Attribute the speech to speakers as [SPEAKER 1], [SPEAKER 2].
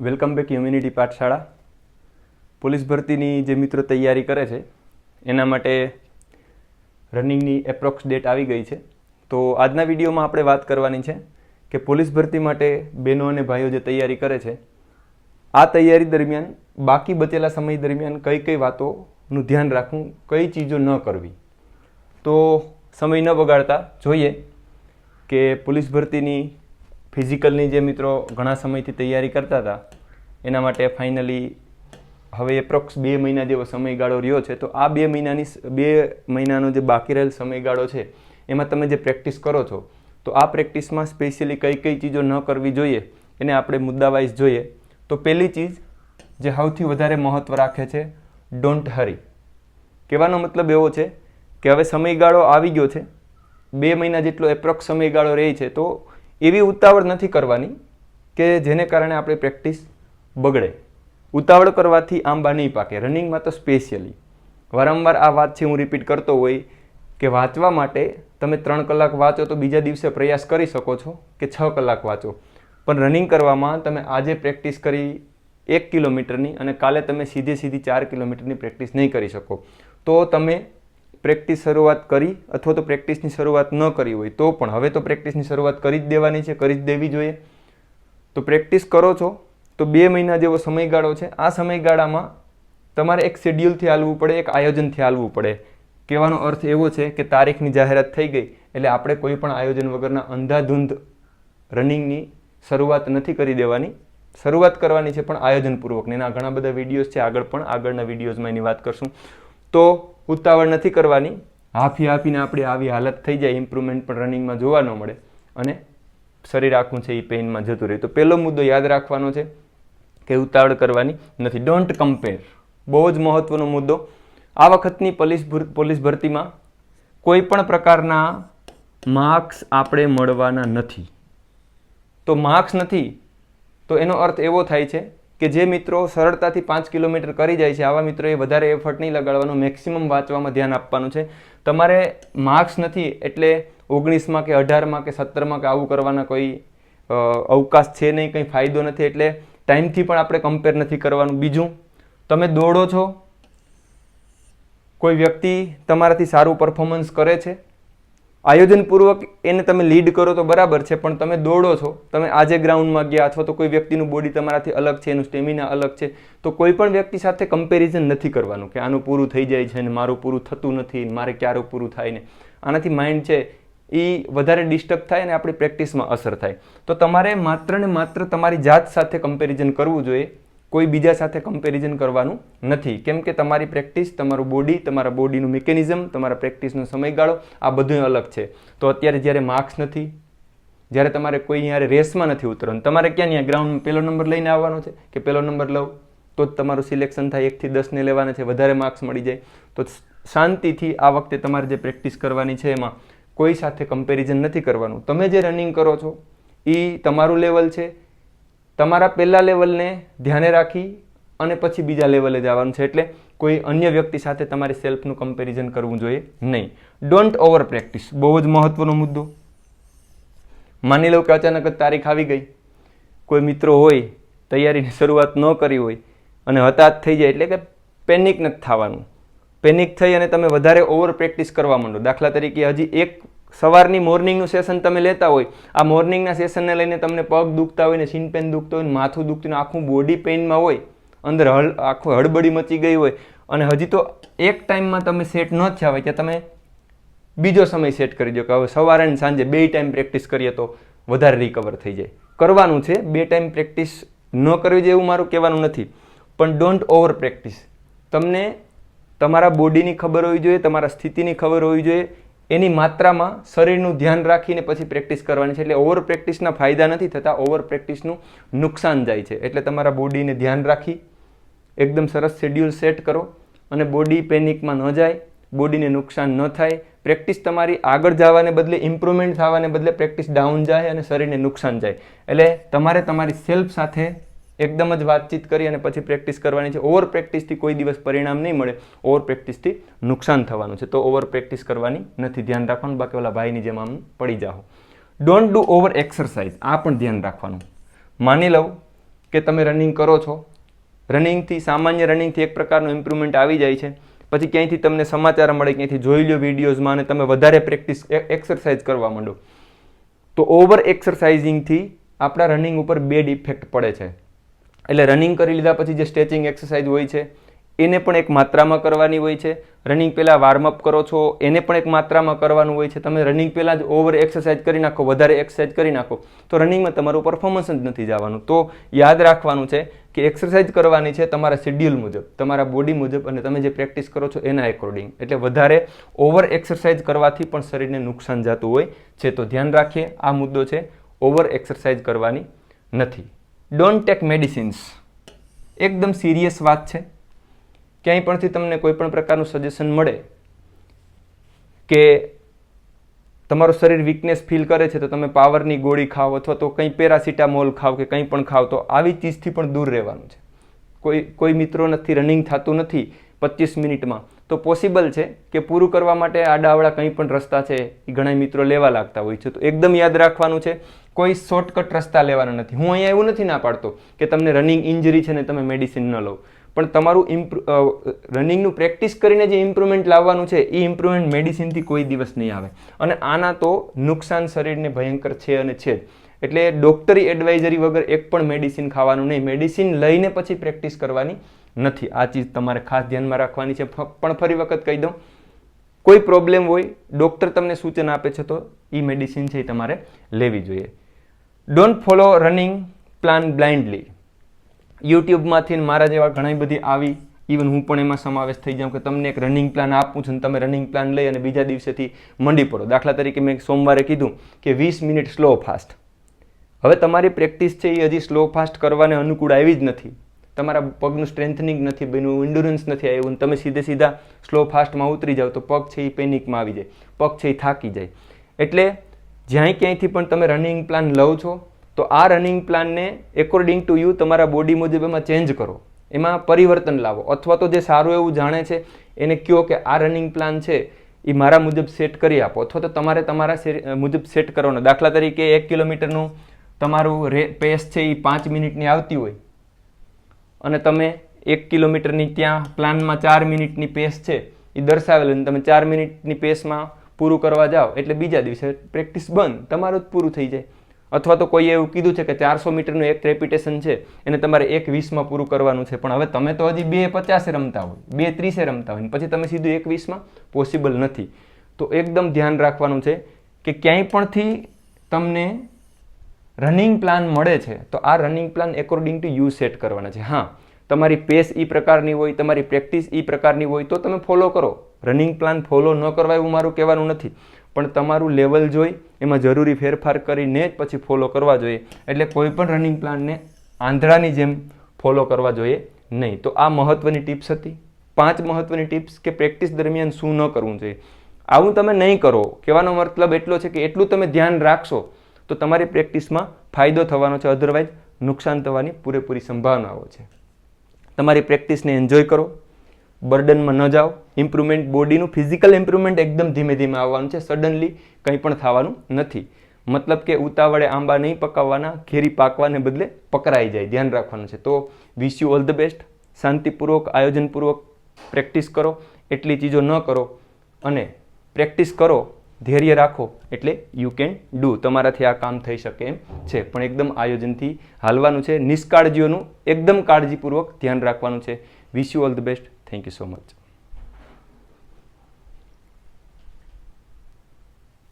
[SPEAKER 1] Welcome back humanity પાઠશાળા. Police ભરતીની જે મિત્રો તૈયારી કરે છે એના માટે રનિંગની એપ્રોક્સ ડેટ આવી ગઈ છે. તો આજના વિડીયોમાં આપણે વાત કરવાની છે કે પોલીસ ભરતી માટે બહેનો અને ભાઈઓ જે તૈયારી કરે છે આ તૈયારી દરમિયાન બાકી બચેલા સમય દરમિયાન કઈ કઈ વાતોનું ધ્યાન રાખવું, કઈ ચીજો ન કરવી. તો સમય ન બગાડતા જોઈએ કે પોલીસ ભરતીની ફિઝિકલની જે મિત્રો ઘણા સમયથી તૈયારી કરતા હતા એના માટે ફાઇનલી હવે એપ્રોક્સ 2 મહિના જેવો સમયગાળો રહ્યો છે. તો આ 2 મહિનાનો જે બાકી રહેલ સમયગાળો છે એમાં તમે જે પ્રેક્ટિસ કરો છો તો આ પ્રેક્ટિસમાં સ્પેશિયલી કઈ કઈ ચીજો ન કરવી જોઈએ એને આપણે મુદ્દાવાઇઝ જોઈએ. તો પહેલી ચીજ જે સૌથી વધારે મહત્ત્વ રાખે છે, ડોન્ટ હરી. કહેવાનો મતલબ એવો છે કે હવે સમયગાળો આવી ગયો છે, 2 મહિના જેટલો એપ્રોક્સ સમયગાળો રહે છે, તો એવી ઉતાવળ નથી કરવાની કે જેને કારણે આપણી પ્રેક્ટિસ બગડે. ઉતાવળ કરવાથી આંબા નહીં પાકે. રનિંગમાં તો સ્પેશિયલી વારંવાર આ વાત છે, હું રિપીટ કરતો હોય કે વાંચવા માટે તમે 3 કલાક વાંચો તો બીજા દિવસે પ્રયાસ કરી શકો છો કે 6 કલાક વાંચો, પણ રનિંગ કરવામાં તમે આજે પ્રેક્ટિસ કરી 1 કિલોમીટરની અને કાલે તમે સીધી 4 કિલોમીટરની પ્રેક્ટિસ નહીં કરી શકો. તો તમે પ્રેક્ટિસ શરૂઆત કરી અથવા તો પ્રેક્ટિસની શરૂઆત ન કરી હોય તો પણ હવે તો પ્રેક્ટિસની શરૂઆત કરી જ દેવાની છે, કરી જ દેવી જોઈએ. તો પ્રેક્ટિસ કરો છો તો 2 મહિના જેવો સમયગાળો છે. આ સમયગાળામાં તમારે એક શેડ્યુલથી હાલવું પડે, એક આયોજનથી હાલવું પડે. કહેવાનો અર્થ એવો છે કે તારીખની જાહેરાત થઈ ગઈ એટલે આપણે કોઈ પણ આયોજન વગરના અંધાધૂંધ રનિંગની શરૂઆત નથી કરી દેવાની. શરૂઆત કરવાની છે પણ આયોજનપૂર્વક. એના ઘણા બધા વિડીયોઝ છે, આગળના વિડીયોઝમાં એની વાત કરશું. તો ઉતાવળ નથી કરવાની. હાફીને આપણે આવી હાલત થઈ જાય, ઇમ્પ્રુવમેન્ટ પણ રનિંગમાં જોવા ન મળે અને શરીર આખું છે એ પેઇનમાં જતું રહે. તો પહેલો મુદ્દો યાદ રાખવાનો છે કે ઉતાવળ કરવાની નથી. ડોન્ટ કમ્પેર, બહુ જ મહત્વનો મુદ્દો. આ વખતની પોલીસ ભરતીમાં કોઈ પણ પ્રકારના માર્ક્સ આપણે મળવાના નથી. તો માર્ક્સ નથી તો એનો અર્થ એવો થાય છે કે જે મિત્રો સરળતાથી 5 કિલોમીટર કરી જાય છે આવા મિત્રોએ વધારે એફર્ટ નહીં લગાડવાનું, મેક્સિમમ વાંચવામાં ધ્યાન આપવાનું છે. તમારે માર્ક્સ નથી એટલે 19માં કે 18માં કે 17માં કે આવું કરવાના કોઈ અવકાશ છે નહીં, કંઈ ફાયદો નથી. એટલે ટાઈમથી પણ આપણે કમ્પેર નથી કરવાનું. બીજું, તમે દોડો છો, કોઈ વ્યક્તિ તમારાથી સારું પરફોર્મન્સ કરે છે, આયોજનપૂર્વક એને તમે લીડ કરો તો બરાબર છે, પણ તમે દોડો છો, તમે આજે ગ્રાઉન્ડમાં ગયા અથવા તો કોઈ વ્યક્તિનું બોડી તમારાથી અલગ છે, એનું સ્ટેમિના અલગ છે, તો કોઈ પણ વ્યક્તિ સાથે કમ્પેરિઝન નથી કરવાનું કે આનું પૂરું થઈ જાય છે ને મારું પૂરું થતું નથી, મારે ક્યારે પૂરું થાય ને. આનાથી માઇન્ડ છે એ વધારે ડિસ્ટર્બ થાય અને આપણી પ્રેક્ટિસમાં અસર થાય. તો તમારે માત્ર ને માત્ર તમારી જાત સાથે કમ્પેરિઝન કરવું જોઈએ, કોઈ બીજા સાથે કમ્પેરિઝન કરવાનું નથી. કેમ કે તમારી પ્રેક્ટિસ, તમારું બોડી, તમારા બોડીનું મિકેનિઝમ, તમારા પ્રેક્ટિસનો સમયગાળો આ બધું અલગ છે. તો અત્યારે જ્યારે માર્ક્સ નથી, જ્યારે તમારે કોઈ યારે રેસમાં નથી ઉતરવાનું, તમારે ક્યાં ત્યાં ગ્રાઉન્ડમાં પહેલો નંબર લઈને આવવાનો છે કે પહેલો નંબર લઉં તો જ તમારું સિલેક્શન થાય, 1 થી 10 લેવાના છે, વધારે માર્ક્સ મળી જાય. તો શાંતિથી આ વખતે તમારે જે પ્રેક્ટિસ કરવાની છે એમાં કોઈ સાથે કમ્પેરિઝન નથી કરવાનું. તમે જે રનિંગ કરો છો એ તમારું લેવલ છે, તમારા પહેલા લેવલને ધ્યાને રાખી અને પછી બીજા લેવલે જવાનું છે. એટલે કોઈ અન્ય વ્યક્તિ સાથે તમારે સેલ્ફનું કમ્પેરિઝન કરવું જોઈએ નહીં. ડોન્ટ ઓવર પ્રેક્ટિસ, બહુ જ મહત્વનો મુદ્દો. માની લો કે અચાનક જ તારીખ આવી ગઈ, કોઈ મિત્રો હોય તૈયારીની શરૂઆત ન કરી હોય અને હતાશ થઈ જાય, એટલે કે પેનિક નથી થવાનું. પેનિક થઈ અને તમે વધારે ઓવર પ્રેક્ટિસ કરવા માંડો. દાખલા તરીકે હજી એક સવારની મોર્નિંગનું સેશન તમે લેતા હોય, આ મોર્નિંગના સેશનને લઈને તમને પગ દુખતા હોય ને, સીન પેન દુખતો હોય ને, માથું દુખતું હોય, આખું બોડી પેઇનમાં હોય, અંદર આખું હળબડી મચી ગઈ હોય અને હજી તો એક ટાઈમમાં તમે સેટ ન થયા હોય કે તમે બીજો સમય સેટ કરી દો કે હવે સવારે અને સાંજે 2 ટાઈમ પ્રેક્ટિસ કરીએ તો વધારે રિકવર થઈ જાય. કરવાનું છે 2 ટાઈમ પ્રેક્ટિસ, ન કરવી જોઈએ એવું મારું કહેવાનું નથી, પણ ડોન્ટ ઓવર પ્રેક્ટિસ. તમને તમારા બોડીની ખબર હોવી જોઈએ, તમારા સ્થિતિની ખબર હોવી જોઈએ, એની માત્રામાં શરીરનું ધ્યાન રાખીને પછી પ્રેક્ટિસ કરવાની છે. એટલે ઓવર પ્રેક્ટિસના ફાયદા નથી થતા, ઓવર પ્રેક્ટિસનું નુકસાન જાય છે. એટલે તમારા બોડીને ધ્યાન રાખી એકદમ સરસ શેડ્યુલ સેટ કરો અને બોડી પેનિકમાં ન જાય, બોડીને નુકસાન ન થાય. પ્રેક્ટિસ તમારી આગળ જવાને બદલે, ઇમ્પ્રુવમેન્ટ થવાને બદલે પ્રેક્ટિસ ડાઉન જાય અને શરીરને નુકસાન જાય. એટલે તમારે તમારી સેલ્ફ સાથે એકદમ જ વાતચીત કરી અને પછી પ્રેક્ટિસ કરવાની છે. ઓવર પ્રેક્ટિસથી કોઈ દિવસ પરિણામ નહીં મળે, ઓવર પ્રેક્ટિસથી નુકસાન થવાનું છે. તો ઓવર પ્રેક્ટિસ કરવાની નથી, ધ્યાન રાખવાનું. બાકી ઓલા ભાઈની જેમ આમ પડી જાઓ. ડોન્ટ ડુ ઓવર એક્સરસાઇઝ, આ પણ ધ્યાન રાખવાનું. માની લઉં કે તમે રનિંગ કરો છો, રનિંગથી સામાન્ય રનિંગથી એક પ્રકારનું ઇમ્પ્રુવમેન્ટ આવી જાય છે, પછી ક્યાંયથી તમને સમાચાર મળે, ક્યાંયથી જોઈ લો વિડીયોઝમાં અને તમે વધારે પ્રેક્ટિસ એક્સરસાઇઝ કરવા માંડો, તો ઓવર એક્સરસાઇઝિંગથી આપણા રનિંગ ઉપર બેડ ઇફેક્ટ પડે છે. એટલે રનિંગ કરી લીધા પછી જે સ્ટ્રેચિંગ એક્સરસાઇઝ હોય છે એને પણ એક માત્રામાં કરવાની હોય છે. રનિંગ પહેલાં વોર્મઅપ કરો છો એને પણ એક માત્રામાં કરવાનું હોય છે. તમે રનિંગ પહેલાં જ ઓવર એક્સરસાઇઝ કરી નાખો, વધારે એક્સરસાઇઝ કરી નાખો તો રનિંગમાં તમારું પરફોર્મન્સ જ નથી જવાનું. તો યાદ રાખવાનું છે કે એક્સરસાઇઝ કરવાની છે તમારા શેડ્યુલ મુજબ, તમારા બોડી મુજબ, અને તમે જે પ્રેક્ટિસ કરો છો એના એકોર્ડિંગ. એટલે વધારે ઓવર એક્સરસાઇઝ કરવાથી પણ શરીરને નુકસાન જતું હોય છે. તો ધ્યાન રાખીએ, આ મુદ્દો છે, ઓવર એક્સરસાઇઝ કરવાની નથી. ડોન્ટ ટેક મેડિસિન્સ, એકદમ સિરિયસ વાત છે. ક્યાંય પણથી તમને કોઈ પણ પ્રકારનું સજેશન મળે કે તમારું શરીર વીકનેસ ફીલ કરે છે તો તમે પાવરની ગોળી ખાઓ અથવા તો કંઈ પેરાસિટામોલ ખાઓ કે કંઈ પણ ખાઓ, તો આવી ચીજથી પણ દૂર રહેવાનું છે. કોઈ મિત્રો નથી, રનિંગ થતું નથી 25 મિનિટમાં, તો પોસિબલ છે કે પૂરું કરવા માટે આડાવડા કંઈ પણ રસ્તા છે એ ઘણા મિત્રો લેવા લાગતા હોય છે. તો એકદમ યાદ રાખવાનું છે, કોઈ શોર્ટકટ રસ્તા લેવાના નથી. હું અહીંયા એવું નથી ના પાડતો કે તમને રનિંગ ઇન્જરી છે ને તમે મેડિસિન ન લો, પણ તમારું રનિંગનું પ્રેક્ટિસ કરીને જે ઇમ્પ્રુવમેન્ટ લાવવાનું છે એ ઇમ્પ્રુવમેન્ટ મેડિસિનથી કોઈ દિવસ નહીં આવે. અને આના તો નુકસાન શરીરને ભયંકર છે અને છે જ. એટલે ડૉક્ટરી એડવાઇઝરી વગર એક પણ મેડિસિન ખાવાનું નહીં, મેડિસિન લઈને પછી પ્રેક્ટિસ કરવાની નથી. આ ચીજ તમારે ખાસ ધ્યાનમાં રાખવાની છે. પણ ફરી વખત કહી દઉં, કોઈ પ્રોબ્લેમ હોય, ડૉક્ટર તમને સૂચન આપે છે તો એ મેડિસિન છે એ તમારે લેવી જોઈએ. Don't follow running plan blindly. યુટ્યુબમાંથી મારા જેવા ઘણી બધી આવી, ઇવન હું પણ એમાં સમાવેશ થઈ જાઉં કે તમને એક રનિંગ પ્લાન આપું છું, તમે રનિંગ પ્લાન લઈ અને બીજા દિવસેથી મંડી પડો. દાખલા તરીકે મેં સોમવારે કીધું કે 20 મિનિટ સ્લો ફાસ્ટ. હવે તમારી પ્રેક્ટિસ છે એ હજી સ્લો ફાસ્ટ કરવાને અનુકૂળ આવી જ નથી, તમારા પગનું સ્ટ્રેન્થનિંગ નથી બન્યું, એન્ડ્યોરન્સ નથી આવ્યું, તમે સીધા સ્લો ફાસ્ટમાં ઉતરી જાઓ તો પગ છે એ પેનિકમાં આવી જાય, પગ છે એ થાકી જાય. એટલે જ્યાં ક્યાંયથી પણ તમે રનિંગ પ્લાન લો છો તો આ રનિંગ પ્લાનને એકોર્ડિંગ ટુ યુ તમારા બોડી મુજબ એમાં ચેન્જ કરો, એમાં પરિવર્તન લાવો. અથવા તો જે સારું એવું જાણે છે એને કહો કે આ રનિંગ પ્લાન છે એ મારા મુજબ સેટ કરી આપો, અથવા તો તમારે તમારા મુજબ સેટ કરવાનો. દાખલા તરીકે 1 કિલોમીટરનું તમારું પેસ છે એ 5 મિનિટની આવતી હોય અને તમે 1 કિલોમીટરની ત્યાં પ્લાનમાં 4 મિનિટની પેસ છે એ દર્શાવેલ અને તમે 4 મિનિટની પેસમાં પૂરું કરવા જાઓ એટલે બીજા દિવસે પ્રેક્ટિસ બંધ, તમારું જ પૂરું થઈ જાય. અથવા તો કોઈએ એવું કીધું છે કે 400 મીટરનું એક રેપિટેશન છે એને તમારે 1:20માં પૂરું કરવાનું છે, પણ હવે તમે તો હજી 2:50 રમતા હોય, 2:30 રમતા હોય, પછી તમે સીધું 1:20માં પોસિબલ નથી. તો એકદમ ધ્યાન રાખવાનું છે કે ક્યાંય પણથી તમને રનિંગ પ્લાન મળે છે તો આ running plan according to you set કરવાના છે. હા, તમારી પેસ એ પ્રકારની હોય, તમારી પ્રેક્ટિસ એ પ્રકારની હોય તો તમે ફોલો કરો. રનિંગ પ્લાન ફોલો ન કરવા એવું મારું કહેવાનું નથી, પણ તમારું લેવલ જોઈ એમાં જરૂરી ફેરફાર કરીને જ પછી ફોલો કરવા જોઈએ. એટલે કોઈ પણ રનિંગ પ્લાનને આંધળાની જેમ ફોલો કરવા જોઈએ નહીં. તો આ મહત્વની ટિપ્સ હતી, 5 મહત્વની ટિપ્સ કે પ્રેક્ટિસ દરમિયાન શું ન કરવું જોઈએ. આવું તમે નહીં કરો, કહેવાનો મતલબ એટલો છે કે એટલું તમે ધ્યાન રાખશો તો તમારી પ્રેક્ટિસમાં ફાયદો થવાનો છે, અધરવાઇઝ નુકસાન થવાની પૂરેપૂરી સંભાવનાઓ છે. તમારી પ્રેક્ટિસને એન્જોય કરો, બર્ડનમાં ન જાઓ. ઇમ્પ્રુવમેન્ટ બોડીનું ફિઝિકલ ઇમ્પ્રુવમેન્ટ એકદમ ધીમે ધીમે આવવાનું છે, સડનલી કંઈ પણ થવાનું નથી. મતલબ કે ઉતાવળે આંબા નહીં પકાવવાના, ઘેરી પાકવાને બદલે પકરાઈ જાય, ધ્યાન રાખવાનું છે. તો wish you all the best. શાંતિપૂર્વક, આયોજનપૂર્વક પ્રેક્ટિસ કરો, એટલી ચીજો ન કરો અને પ્રેક્ટિસ કરો, ધૈર્ય રાખો એટલે યુ કેન ડુ. તમારાથી આ કામ થઈ શકે એમ છે, પણ એકદમ આયોજનથી હાલવાનું છે. નિષ્કાળજીઓનું એકદમ કાળજીપૂર્વક ધ્યાન રાખવાનું છે. Wish you all the best. Thank you so much.